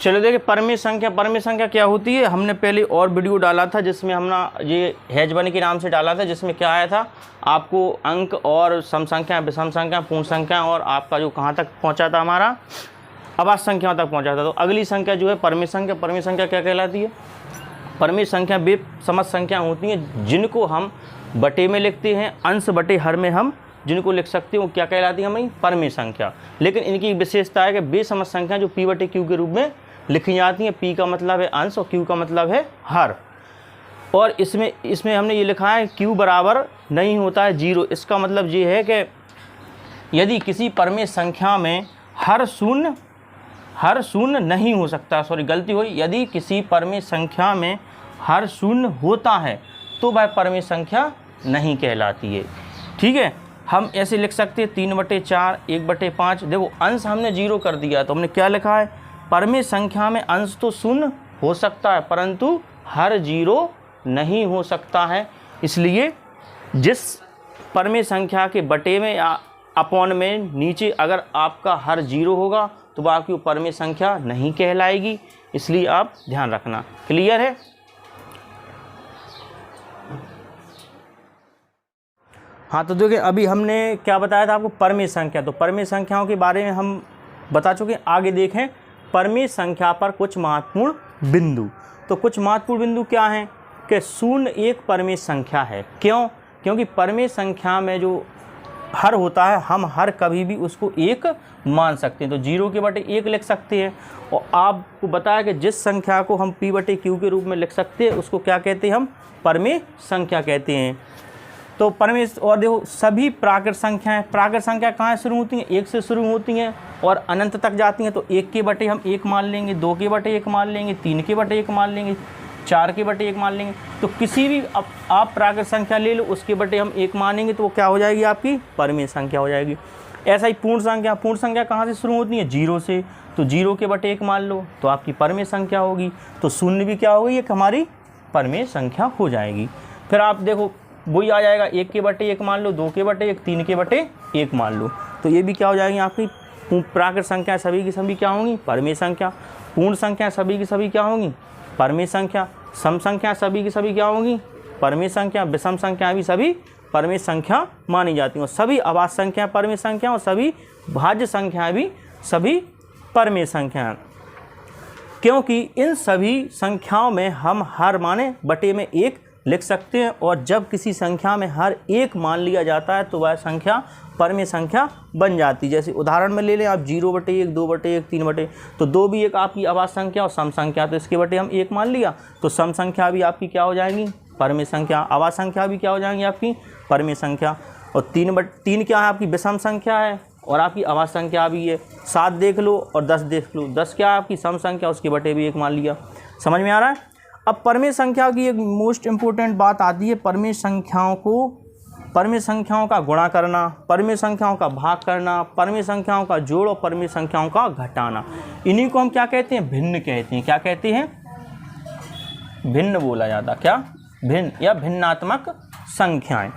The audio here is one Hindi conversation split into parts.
चलो देखिए, परमेय संख्या क्या होती है, हमने पहले और वीडियो डाला था जिसमें हमने ये हेजबन के नाम से डाला था, जिसमें क्या आया था आपको अंक और सम संख्या, विषम संख्या, पूर्ण संख्या और आपका जो कहाँ तक पहुँचा था हमारा अभाज्य संख्या तक पहुँचा था। तो अगली संख्या जो है परमेय संख्या क्या कहलाती है? परमेय संख्या वे समस्त संख्या होती हैं जिनको हम बटे में लिखते हैं, अंश बटे हर में हम जिनको लिख सकते हैं वो क्या कहलाती है हमें? परमेय संख्या। लेकिन इनकी विशेषता है कि वे समस्त संख्या जो p बटे q के रूप में लिखी जाती हैं। p का मतलब है अंश और q का मतलब है हर। और इसमें हमने ये लिखा है q बराबर नहीं होता है 0। इसका मतलब ये है कि यदि किसी परमेय संख्या में हर शून्य नहीं हो सकता, सॉरी गलती हुई, यदि किसी परमेय संख्या में हर शून्य होता है तो वह परमेय संख्या नहीं कहलाती है। ठीक है, हम ऐसे लिख सकते हैं 3/4, 1/5। देखो अंश हमने 0 कर दिया तो हमने क्या लिखा है? परमेय संख्या में अंश तो शून्य हो सकता है परंतु हर 0 नहीं हो सकता है। इसलिए जिस परमेय संख्या के बटे में या अपॉन में नीचे अगर आपका हर 0 होगा तो वह आपकी परमेय संख्या नहीं कहलाएगी। इसलिए आप ध्यान रखना। क्लियर है? हाँ, तो देखिए अभी हमने क्या बताया था आपको? परमेय संख्या। तो परमेय संख्याओं के बारे में हम बता चुके। आगे देखें परमेय संख्या पर कुछ महत्वपूर्ण बिंदु। तो कुछ महत्वपूर्ण बिंदु क्या हैं कि शून्य एक परमेय संख्या है। क्यों? क्योंकि परमेय संख्या में जो हर होता है हम हर कभी भी उसको 1 मान सकते हैं। तो 0 के बटे 1 लिख सकते हैं। और आपको बताया कि जिस संख्या को हम p बटे q के रूप में लिख सकते हैं उसको क्या कहते हैं? हम परमेय संख्या कहते हैं। तो परमेय, और देखो सभी प्राकृत संख्या कहाँ शुरू होती हैं? 1 से शुरू होती हैं और अनंत तक जाती हैं। तो 1 के बटे हम 1 मान लेंगे, 2 के बटे 1 मान लेंगे, 3 के बटे 1 मान लेंगे, 4 के बटे 1 मान लेंगे। तो किसी भी आप प्राकृत संख्या ले लो उसके बटे हम 1 मानेंगे तो वो क्या हो जाएगी? आपकी परमेय संख्या हो जाएगी। ऐसा ही पूर्ण संख्या कहाँ से शुरू होती है? 0 से। तो 0 के बटे 1 मान लो तो आपकी परमेय संख्या होगी। तो शून्य भी क्या होगी? एक हमारी परमेय संख्या हो जाएगी। फिर आप देखो वही आ जाएगा, 1 के बटे 1 मान लो, 2 के बटे 1, 3 के बटे 1 मान लो। तो ये भी क्या हो जाएगी? आपकी प्राकृत संख्या सभी की सभी क्या होंगी? परमेय संख्या। पूर्ण संख्या सभी की सभी क्या होंगी? परमेय संख्या। सम संख्या सभी की सभी क्या होंगी? परमेय संख्या। विषम संख्या भी सभी परमेय संख्या मानी जाती हैं। और सभी अभाज्य संख्या परमेय संख्या और सभी भाज्य संख्या भी सभी परमेय संख्या। क्योंकि इन सभी संख्याओं में हम हर माने बटे में 1 लिख सकते हैं। और जब किसी संख्या में हर 1 मान लिया जाता है तो वह संख्या परमेय संख्या बन जाती है। जैसे उदाहरण में ले लें आप 0/1, 2/1, 3/1। तो 2 भी एक आपकी अभाज्य संख्या और सम संख्या, तो इसके बटे हम 1 मान लिया तो सम संख्या भी आपकी क्या हो जाएंगी? परमेय संख्या। अभाज्य संख्या भी क्या हो जाएंगी? आपकी परमेय संख्या। और 3 क्या है? आपकी विषम संख्या है और आपकी अभाज्य संख्या भी है। 7 देख लो और 10 देख लो। 10 क्या है? आपकी सम संख्या, उसके बटे भी 1 मान लिया। समझ में आ रहा है? अब परमेय संख्या की एक मोस्ट इम्पोर्टेंट बात आती है, परमेय संख्याओं का गुणा करना, परमेय संख्याओं का भाग करना, परमेय संख्याओं का जोड़ और परमेय संख्याओं का घटाना। इन्हीं को हम क्या कहते हैं? भिन्न कहते हैं। क्या कहते हैं? भिन्न बोला जाता। क्या? भिन्न या भिन्नात्मक संख्याएं।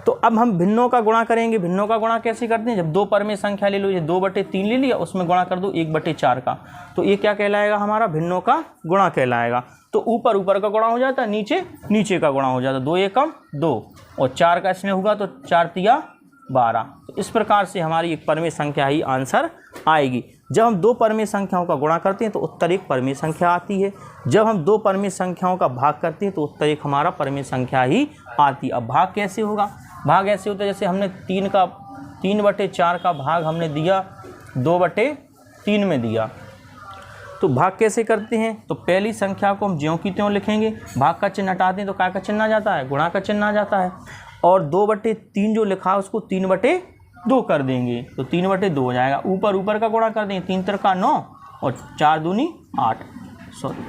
तो अब हम भिन्नों का गुणा करेंगे। भिन्नों का गुणा कैसे करते हैं? जब 2 परमेय संख्या ले लो, ये 2/3 ले लिया, उसमें गुणा कर दो 1/4 का, तो ये क्या कहलाएगा? हमारा भिन्नों का गुणा कहलाएगा। तो ऊपर का गुणा हो जाता है, नीचे का गुणा हो जाता है। 2 एकम 2 और 4 का इसमें होगा तो 4 तिया 12। तो इस प्रकार से हमारी एक परमेय संख्या ही आंसर आएगी। जब हम 2 परमेय संख्याओं का गुणा करते हैं तो उत्तर एक परमेय संख्या आती है। जब हम 2 परमेय संख्याओं का भाग करते हैं तो उत्तर एक हमारा परमेय संख्या ही आती है। अब भाग कैसे होगा? भाग ऐसे होता है जैसे हमने 3/4 का भाग हमने दिया 2/3 में दिया। तो भाग कैसे करते हैं? तो पहली संख्या को हम ज्यों की त्यों लिखेंगे, भाग का चिन्ह हटाते हैं तो काय का चिन्ह आ जाता है? गुणा का चिन्ह आ जाता है। और 2/3 जो लिखा है उसको 3/2 कर देंगे तो 3/2 हो जाएगा। ऊपर का गुणा कर देंगे, 3 3 9 और 4 दूनी 8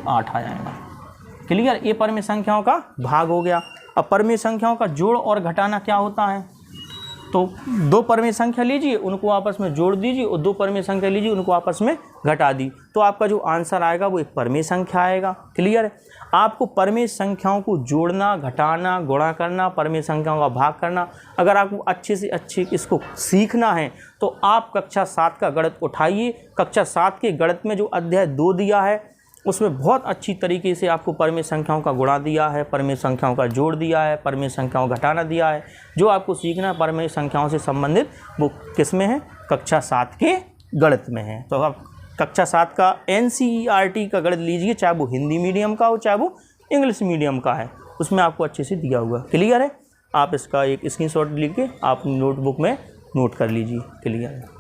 आ जाएगा। क्लियर? ये परमेय संख्याओं का भाग हो गया। अब परमेय संख्याओं का जोड़ और घटाना क्या होता है? तो दो परमेय संख्या लीजिए, उनको आपस में जोड़ दीजिए, और दो परमेय संख्या लीजिए, उनको आपस में घटा दी, तो आपका जो आंसर आएगा वो एक परमेय संख्या आएगा। क्लियर है? आपको परमेय संख्याओं को जोड़ना, घटाना, गुणा करना, परमेय संख्याओं का भाग करना, अगर आपको अच्छे से अच्छे इसको सीखना है तो आप कक्षा 7 का गणित उठाइए। कक्षा 7 के गणित में जो अध्याय 2 दिया है उसमें बहुत अच्छी तरीके से आपको परमेय संख्याओं का गुणा दिया है, परमेय संख्याओं का जोड़ दिया है, परमेय संख्याओं का घटाना दिया है। जो आपको सीखना परमेय संख्याओं से संबंधित वो किस में है? कक्षा 7 के गणित में है। तो आप कक्षा 7 का NCERT का गणित लीजिए, चाहे वो हिंदी मीडियम का हो चाहे वो इंग्लिश मीडियम का है, उसमें आपको अच्छे से दिया हुआ। क्लियर है? आप इसका एक स्क्रीनशॉट लिख के आप नोटबुक में नोट कर लीजिए। क्लियर है?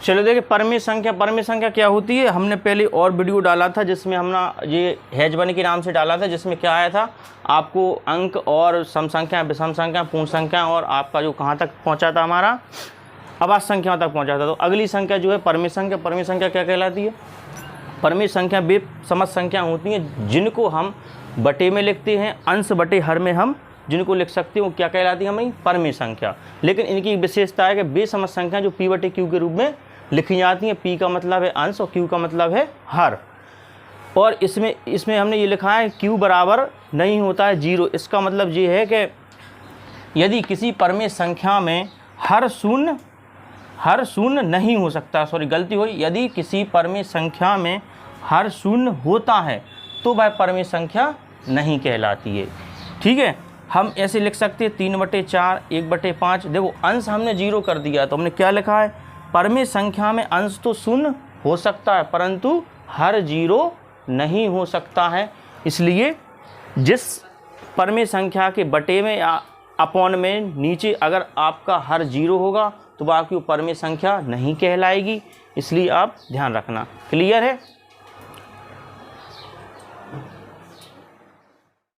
चलो देखिए, परमेय संख्या क्या होती है। हमने पहले और वीडियो डाला था जिसमें हमने ये हैजबनी के नाम से डाला था, जिसमें क्या आया था, आपको अंक और सम संख्या, विषम संख्या, पूर्ण संख्या और आपका जो कहाँ तक पहुँचा था, हमारा अभाज्य संख्या तक पहुँचा था। तो अगली संख्या जो है परमेय संख्या क्या कहलाती है? परमेय संख्या वे समस्त संख्या होती हैं जिनको हम बटे में लिखते हैं, अंश बटे हर में हम जिनको लिख सकते हो, क्या कहलाती है हमारी? परमेय संख्या। लेकिन इनकी विशेषता है कि वे समस्त संख्या जो P बटे Q के रूप में लिखी जाती हैं। P का मतलब है अंश और Q का मतलब है हर। और इसमें हमने ये लिखा है Q बराबर नहीं होता है 0। इसका मतलब ये है कि यदि किसी परमेय संख्या में हर शून्य नहीं हो सकता, सॉरी गलती हुई, यदि किसी परमेय संख्या में हर शून्य होता है तो वह परमेय संख्या नहीं कहलाती है। ठीक है? हम ऐसे लिख सकते हैं 3/4, 1/5। देखो अंश हमने 0 कर दिया, तो हमने क्या लिखा है? परमेय संख्या में अंश तो शून्य हो सकता है परंतु हर 0 नहीं हो सकता है। इसलिए जिस परमेय संख्या के बटे में या अपॉन में नीचे अगर आपका हर 0 होगा तो वह आपकी परमेय संख्या नहीं कहलाएगी। इसलिए आप ध्यान रखना। क्लियर है?